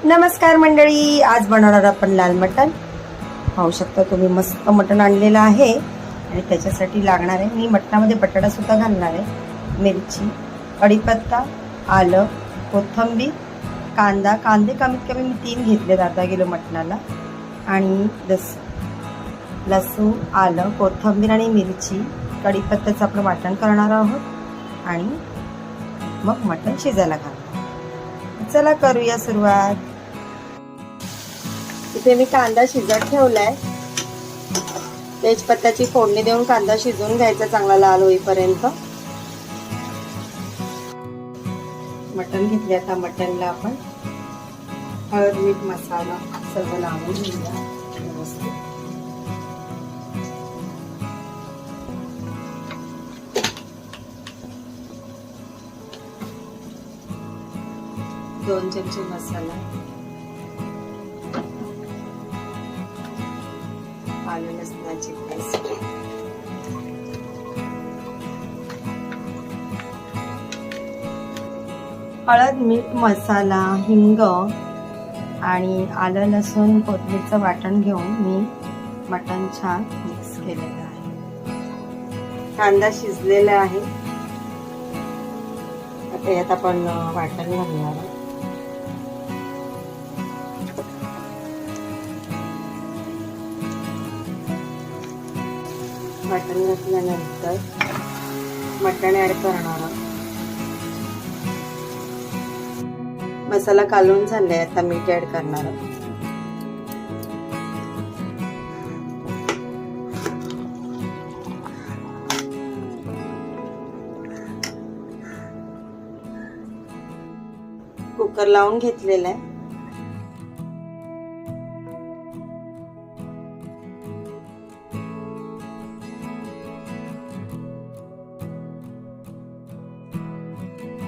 नमस्कार मंडळी, आज बनवणार आपण लाल मटण। पाहू शकता तुम्ही मस्त मटण आणलेलं आहे आणि त्याच्यासाठी लागणार आहे, मी मटणामध्ये बटाटा सुद्धा घालणार आहे, मिरची, कढीपत्ता, आलं, कोथिंबीर, कांदा। कांदे कमीत कमी मी 3 घेतलेत अर्धा किलो मटणाला, आणि लसूण, आलं, कोथिंबीर आणि मिरची, कढीपत्त्याचं आपण वाटण करणार आहोत आणि मग मटण शिजायला घालणार। चला करूया सुरुवात। इथे मी कांदा शिजत ठेवलाय, तेजपत्त्याची फोडणी देऊन कांदा शिजवून घ्यायचा चांगला लाल होईपर्यंत। मटण घेतले, आता मटणला आपण हळद, मीठ, मसाला सर्व लावून घेऊया व्यवस्थित। 2 चमचे मसाला, आलं लसणाची पेस्ट, हळद, मीठ, मसाला, हिंग आणि आलं लसूण कोथिंबीरचं वाटण घेऊन मी मटण छान मिक्स केलेलं आहे। कांदा शिजलेला आहे, आता यात आपण वाटण घालणार आहे। वाटण घातल्यानंतर मटण ऍड करणार आहोत। मसाला कालवून झालाय, आता मीठ ऍड करणार आहोत। कुकर लावून घेतलेला आहे,